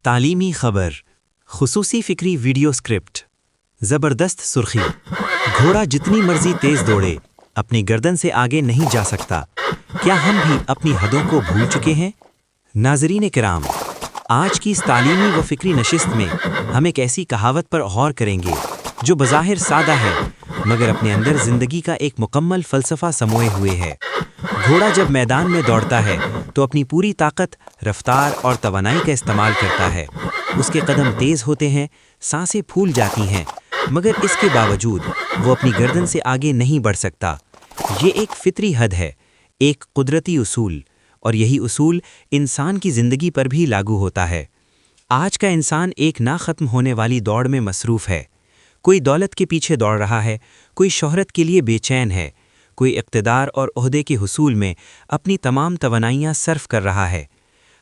تعلیمی خبر، خصوصی فکری ویڈیو اسکرپٹ، زبردست سرخی۔ گھوڑا جتنی مرضی تیز دوڑے اپنی گردن سے آگے نہیں جا سکتا۔ کیا ہم بھی اپنی حدوں کو بھول چکے ہیں؟ ناظرین کرام، آج کی اس تعلیمی و فکری نشست میں ہم ایک ایسی کہاوت پر غور کریں گے جو بظاہر سادہ ہے مگر اپنے اندر زندگی کا ایک مکمل فلسفہ سموئے ہوئے ہے۔ گھوڑا جب میدان میں دوڑتا ہے تو اپنی پوری طاقت، رفتار اور توانائی کا استعمال کرتا ہے۔ اس کے قدم تیز ہوتے ہیں، سانسیں پھول جاتی ہیں، مگر اس کے باوجود وہ اپنی گردن سے آگے نہیں بڑھ سکتا۔ یہ ایک فطری حد ہے، ایک قدرتی اصول، اور یہی اصول انسان کی زندگی پر بھی لاگو ہوتا ہے۔ آج کا انسان ایک نہ ختم ہونے والی دوڑ میں مصروف ہے۔ کوئی دولت کے پیچھے دوڑ رہا ہے، کوئی شہرت کے لیے بے چین ہے، کوئی اقتدار اور عہدے کے حصول میں اپنی تمام توانائیاں صرف کر رہا ہے۔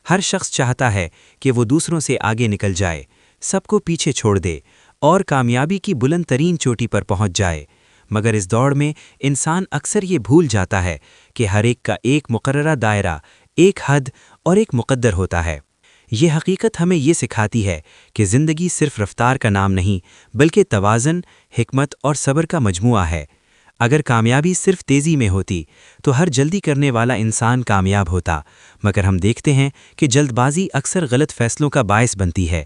ہر شخص چاہتا ہے کہ وہ دوسروں سے آگے نکل جائے، سب کو پیچھے چھوڑ دے اور کامیابی کی بلند ترین چوٹی پر پہنچ جائے۔ مگر اس دوڑ میں انسان اکثر یہ بھول جاتا ہے کہ ہر ایک کا ایک مقررہ دائرہ، ایک حد اور ایک مقدر ہوتا ہے۔ یہ حقیقت ہمیں یہ سکھاتی ہے کہ زندگی صرف رفتار کا نام نہیں بلکہ توازن، حکمت اور صبر کا مجموعہ ہے۔ اگر کامیابی صرف تیزی میں ہوتی تو ہر جلدی کرنے والا انسان کامیاب ہوتا، مگر ہم دیکھتے ہیں کہ جلد بازی اکثر غلط فیصلوں کا باعث بنتی ہے۔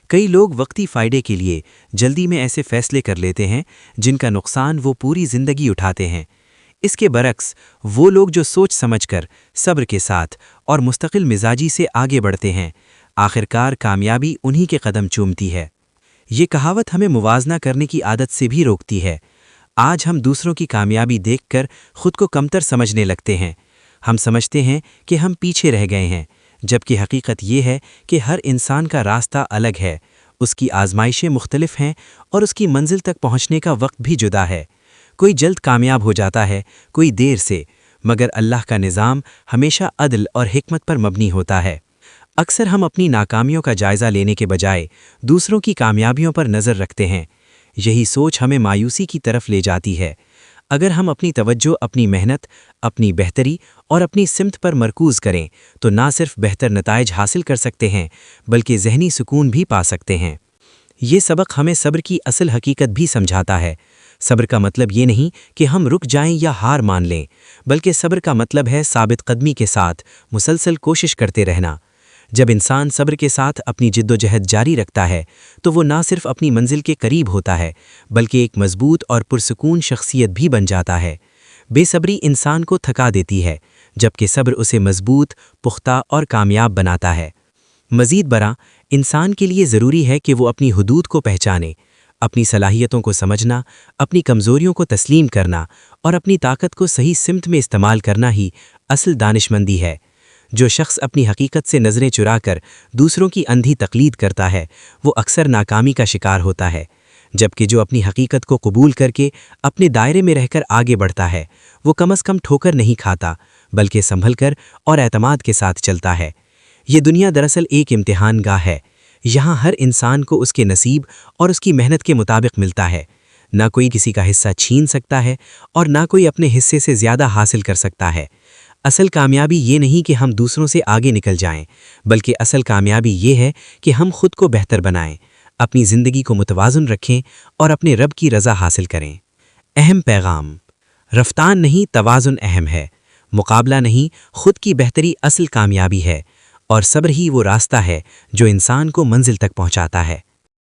کئی لوگ وقتی فائدے کے لیے جلدی میں ایسے فیصلے کر لیتے ہیں جن کا نقصان وہ پوری زندگی اٹھاتے ہیں۔ اس کے برعکس وہ لوگ جو سوچ سمجھ کر، صبر کے ساتھ اور مستقل مزاجی سے آگے بڑھتے ہیں، آخرکار کامیابی انہی کے قدم چومتی ہے۔ یہ کہاوت ہمیں موازنہ کرنے کی عادت سے بھی روکتی ہے۔ آج ہم دوسروں کی کامیابی دیکھ کر خود کو کمتر سمجھنے لگتے ہیں۔ ہم سمجھتے ہیں کہ ہم پیچھے رہ گئے ہیں، جبکہ حقیقت یہ ہے کہ ہر انسان کا راستہ الگ ہے، اس کی آزمائشیں مختلف ہیں اور اس کی منزل تک پہنچنے کا وقت بھی جدا ہے۔ کوئی جلد کامیاب ہو جاتا ہے، کوئی دیر سے، مگر اللہ کا نظام ہمیشہ عدل اور حکمت پر مبنی ہوتا ہے۔ اکثر ہم اپنی ناکامیوں کا جائزہ لینے کے بجائے دوسروں کی کامیابیوں پر نظر رکھتے ہیں۔ یہی سوچ ہمیں مایوسی کی طرف لے جاتی ہے۔ اگر ہم اپنی توجہ اپنی محنت، اپنی بہتری اور اپنی سمت پر مرکوز کریں تو نہ صرف بہتر نتائج حاصل کر سکتے ہیں بلکہ ذہنی سکون بھی پا سکتے ہیں۔ یہ سبق ہمیں صبر کی اصل حقیقت بھی سمجھاتا ہے۔ صبر کا مطلب یہ نہیں کہ ہم رک جائیں یا ہار مان لیں، بلکہ صبر کا مطلب ہے ثابت قدمی کے ساتھ مسلسل کوشش کرتے رہنا۔ جب انسان صبر کے ساتھ اپنی جد و جہد جاری رکھتا ہے تو وہ نہ صرف اپنی منزل کے قریب ہوتا ہے بلکہ ایک مضبوط اور پرسکون شخصیت بھی بن جاتا ہے۔ بے صبری انسان کو تھکا دیتی ہے، جبکہ صبر اسے مضبوط، پختہ اور کامیاب بناتا ہے۔ مزید برآں، انسان کے لیے ضروری ہے کہ وہ اپنی حدود کو پہچانے۔ اپنی صلاحیتوں کو سمجھنا، اپنی کمزوریوں کو تسلیم کرنا اور اپنی طاقت کو صحیح سمت میں استعمال کرنا ہی اصل دانشمندی ہے۔ جو شخص اپنی حقیقت سے نظریں چرا کر دوسروں کی اندھی تقلید کرتا ہے وہ اکثر ناکامی کا شکار ہوتا ہے، جبکہ جو اپنی حقیقت کو قبول کر کے اپنے دائرے میں رہ کر آگے بڑھتا ہے وہ کم از کم ٹھوکر نہیں کھاتا بلکہ سنبھل کر اور اعتماد کے ساتھ چلتا ہے۔ یہ دنیا دراصل ایک امتحان گاہ ہے۔ یہاں ہر انسان کو اس کے نصیب اور اس کی محنت کے مطابق ملتا ہے۔ نہ کوئی کسی کا حصہ چھین سکتا ہے اور نہ کوئی اپنے حصے سے زیادہ حاصل کر سکتا ہے۔ اصل کامیابی یہ نہیں کہ ہم دوسروں سے آگے نکل جائیں، بلکہ اصل کامیابی یہ ہے کہ ہم خود کو بہتر بنائیں، اپنی زندگی کو متوازن رکھیں اور اپنے رب کی رضا حاصل کریں۔ اہم پیغام: رفتار نہیں، توازن اہم ہے۔ مقابلہ نہیں، خود کی بہتری اصل کامیابی ہے، اور صبر ہی وہ راستہ ہے جو انسان کو منزل تک پہنچاتا ہے۔